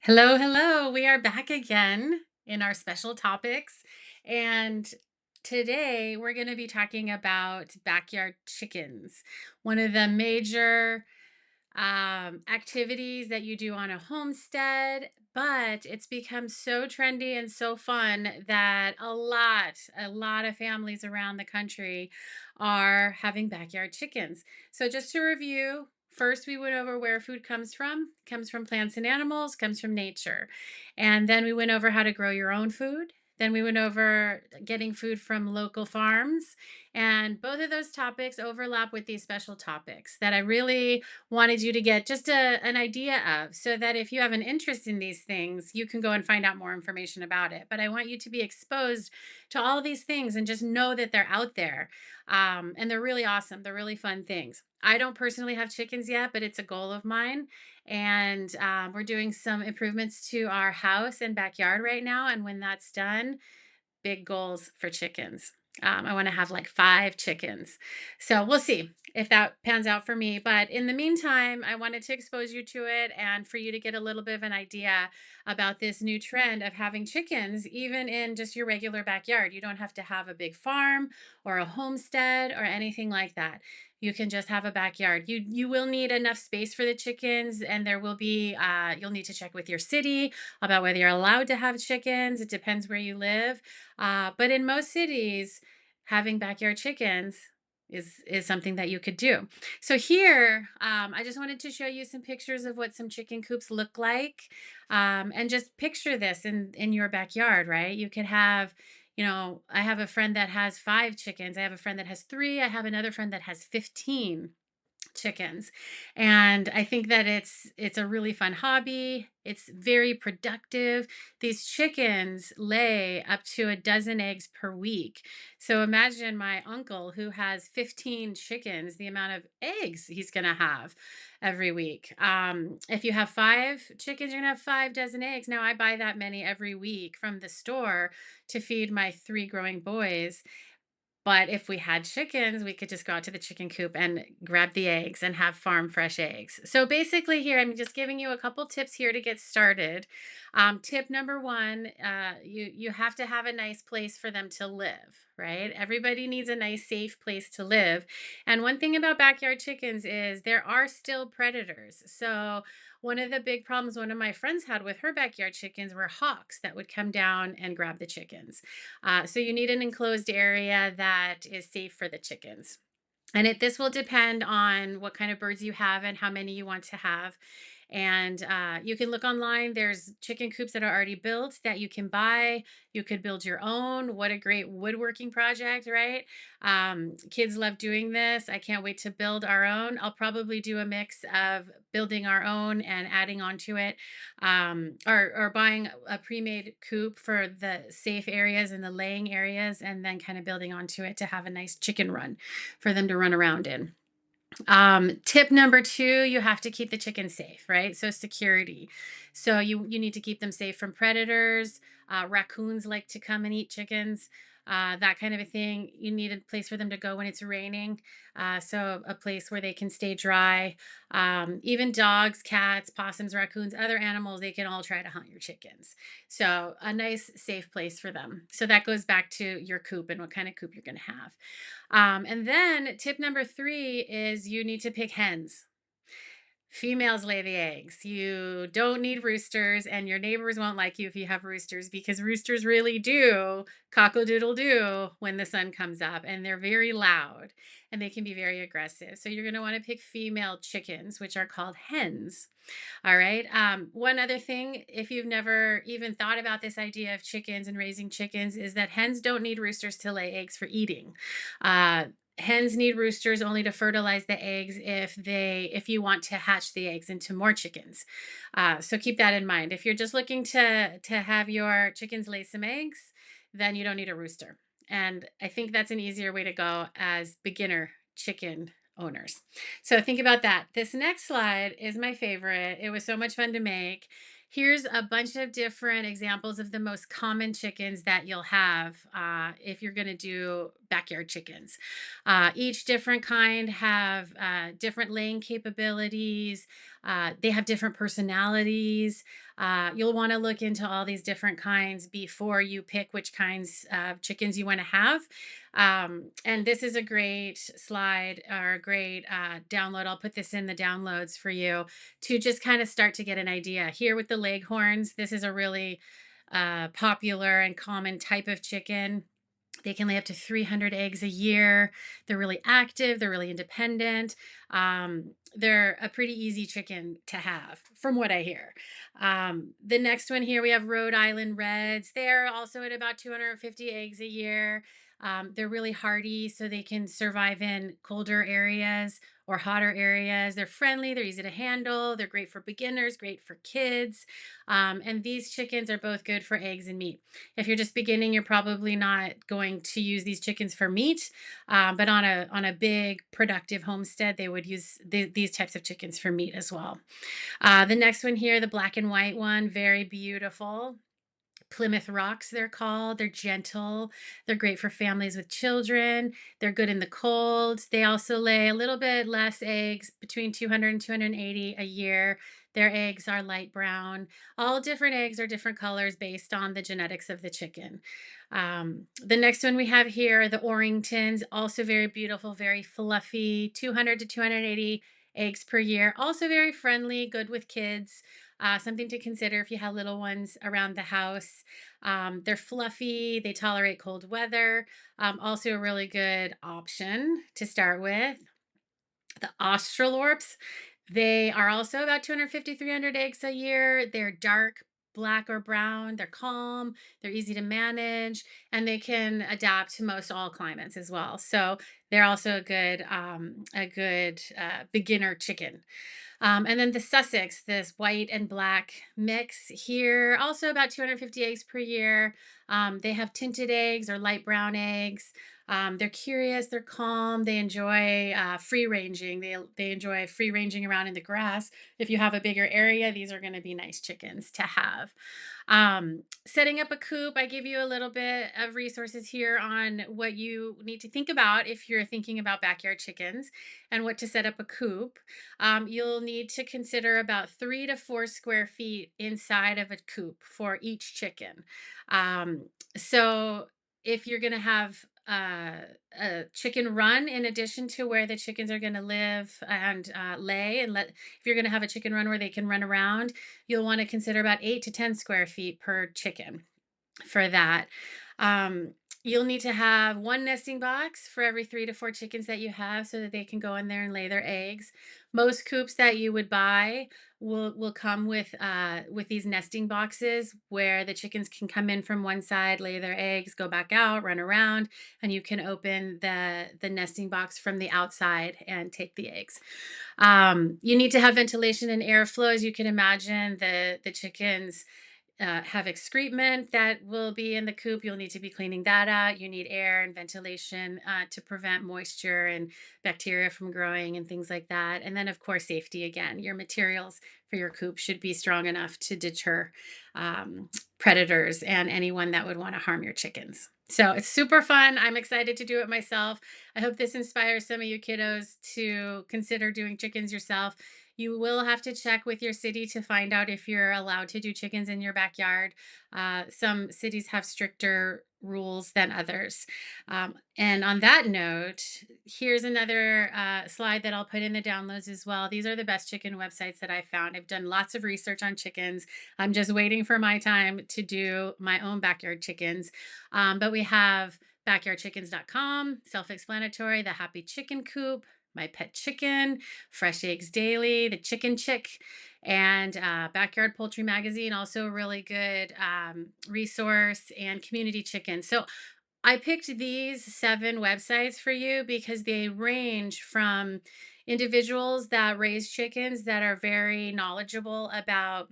Hello, hello. We are back again in our special topics. And today we're going to be talking about backyard chickens. One of the major activities that you do on a homestead, but it's become so trendy and so fun that a lot of families around the country are having backyard chickens. So just to review, first we went over where food comes from. It comes from plants and animals, comes from nature. And then we went over how to grow your own food. Then we went over getting food from local farms. And both of those topics overlap with these special topics that I really wanted you to get just an idea of, so that if you have an interest in these things, you can go and find out more information about it. But I want you to be exposed to all of these things and just know that they're out there. And they're really awesome. They're really fun things. I don't personally have chickens yet, but it's a goal of mine. And we're doing some improvements to our house and backyard right now. And when that's done, big goals for chickens. I want to have like 5 chickens. So we'll see if that pans out for me. But in the meantime, I wanted to expose you to it and for you to get a little bit of an idea about this new trend of having chickens, even in just your regular backyard. You don't have to have a big farm or a homestead or anything like that. You can just have a backyard. You will need enough space for the chickens, and there will be you'll need to check with your city about whether you're allowed to have chickens. It depends where you live. But in most cities, having backyard chickens is something that you could do. So here, I just wanted to show you some pictures of what some chicken coops look like, and just picture this in your backyard, right? You could have, I have a friend that has 5 chickens. I have a friend that has 3. I have another friend that has 15 chickens. And I think that it's a really fun hobby. It's very productive. These chickens lay up to a dozen eggs per week. So imagine my uncle who has 15 chickens, the amount of eggs he's going to have every week. If you have 5 chickens, you're going to have 5 dozen eggs. Now I buy that many every week from the store to feed my 3 growing boys. But if we had chickens, we could just go out to the chicken coop and grab the eggs and have farm fresh eggs. So basically, here I'm just giving you a couple tips here to get started. Tip number one: you have to have a nice place for them to live. Right? Everybody needs a nice, safe place to live. And one thing about backyard chickens is there are still predators. So one of the big problems one of my friends had with her backyard chickens were hawks that would come down and grab the chickens. So you need an enclosed area that is safe for the chickens. And this will depend on what kind of birds you have and how many you want to have. And you can look online. There's chicken coops that are already built that you can buy. You could build your own. What a great woodworking project, right? Kids love doing this. I can't wait to build our own. I'll probably do a mix of building our own and adding onto it, or buying a pre-made coop for the safe areas and the laying areas, and then kind of building onto it to have a nice chicken run for them to run around in. Tip number two, you have to keep the chickens safe, right? So security. So you need to keep them safe from predators. Raccoons like to come and eat chickens. That kind of a thing. You need a place for them to go when it's raining. So a place where they can stay dry. Even dogs, cats, possums, raccoons, other animals, they can all try to hunt your chickens. So a nice, safe place for them. So that goes back to your coop and what kind of coop you're going to have. And then tip number three is you need to pick hens. Females lay the eggs. You don't need roosters, and your neighbors won't like you if you have roosters, because roosters really do cockle-doodle do when the sun comes up, and they're very loud and they can be very aggressive. So you're going to want to pick female chickens, which are called hens. All right. One other thing, if you've never even thought about this idea of chickens and raising chickens, is that hens don't need roosters to lay eggs for eating. Uh, Hens need roosters only to fertilize the eggs if you want to hatch the eggs into more chickens. So keep that in mind. If you're just looking to have your chickens lay some eggs, then you don't need a rooster. And I think that's an easier way to go as beginner chicken owners. So think about that. This next slide is my favorite. It was so much fun to make. Here's a bunch of different examples of the most common chickens that you'll have if you're going to do backyard chickens. Each different kind have different laying capabilities. They have different personalities. You'll want to look into all these different kinds before you pick which kinds of chickens you want to have. And this is a great slide or a great download. I'll put this in the downloads for you to just kind of start to get an idea. Here with the Leghorns, this is a really popular and common type of chicken. They can lay up to 300 eggs a year. They're really active. They're really independent. They're a pretty easy chicken to have, from what I hear. The next one here, we have Rhode Island Reds. They're also at about 250 eggs a year. They're really hardy, so they can survive in colder areas or hotter areas. They're friendly. They're easy to handle. They're great for beginners, great for kids. And these chickens are both good for eggs and meat. If you're just beginning, you're probably not going to use these chickens for meat, but on a big productive homestead, they would use these types of chickens for meat as well. The next one here, the black and white one, very beautiful. Plymouth Rocks, they're called. They're gentle. They're great for families with children. They're good in the cold. They also lay a little bit less eggs, between 200 and 280 a year. Their eggs are light brown. All different eggs are different colors based on the genetics of the chicken. The next one we have here are the Orringtons, also very beautiful, very fluffy, 200 to 280 eggs per year. Also very friendly, good with kids. Something to consider if you have little ones around the house. They're fluffy, they tolerate cold weather. Also, a really good option to start with. The Australorps, they are also about 250, 300 eggs a year. They're dark black or brown. They're calm. They're easy to manage, and they can adapt to most all climates as well. So they're also a good beginner chicken. And then the Sussex, this white and black mix here, also about 250 eggs per year. They have tinted eggs or light brown eggs. They're curious, they're calm, they enjoy free ranging. They enjoy free ranging around in the grass. If you have a bigger area, these are going to be nice chickens to have. Setting up a coop, I give you a little bit of resources here on what you need to think about if you're thinking about backyard chickens and what to set up a coop. You'll need to consider about 3 to 4 square feet inside of a coop for each chicken. So if you're going to have a chicken run in addition to where the chickens are going to live and lay, and let if you're going to have a chicken run where they can run around, you'll want to consider about 8 to 10 square feet per chicken for that. Um, you'll need to have one nesting box for every 3 to 4 chickens that you have so that they can go in there and lay their eggs. Most coops that you would buy will come with these nesting boxes where the chickens can come in from one side, lay their eggs, go back out, run around, and you can open the nesting box from the outside and take the eggs. You need to have ventilation and airflow. As you can imagine, the chickens have excrement that will be in the coop. You'll need to be cleaning that out. You need air and ventilation to prevent moisture and bacteria from growing and things like that. And then, of course, safety again. Your materials for your coop should be strong enough to deter predators and anyone that would want to harm your chickens. So it's super fun. I'm excited to do it myself. I hope this inspires some of you kiddos to consider doing chickens yourself. You will have to check with your city to find out if you're allowed to do chickens in your backyard. Some cities have stricter rules than others. And on that note, here's another slide that I'll put in the downloads as well. These are the best chicken websites that I found. I've done lots of research on chickens. I'm just waiting for my time to do my own backyard chickens. But we have backyardchickens.com, self explanatory, the Happy Chicken Coop, My Pet Chicken, Fresh Eggs Daily, The Chicken Chick, and Backyard Poultry Magazine, also a really good resource, and Community Chicken. So I picked these 7 websites for you because they range from individuals that raise chickens that are very knowledgeable about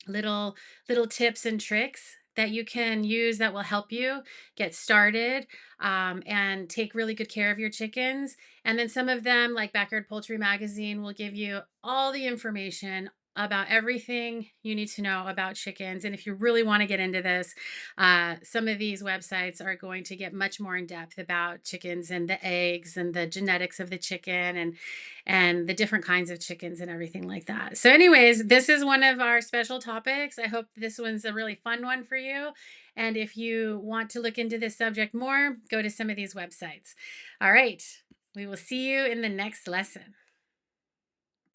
little little tips and tricks that you can use that will help you get started and take really good care of your chickens. And then some of them, like Backyard Poultry Magazine, will give you all the information about everything you need to know about chickens. And if you really want to get into this, some of these websites are going to get much more in depth about chickens and the eggs and the genetics of the chicken and the different kinds of chickens and everything like that. So, anyways, this is one of our special topics. I hope this one's a really fun one for you. And if you want to look into this subject more, go to some of these websites. All right. We will see you in the next lesson.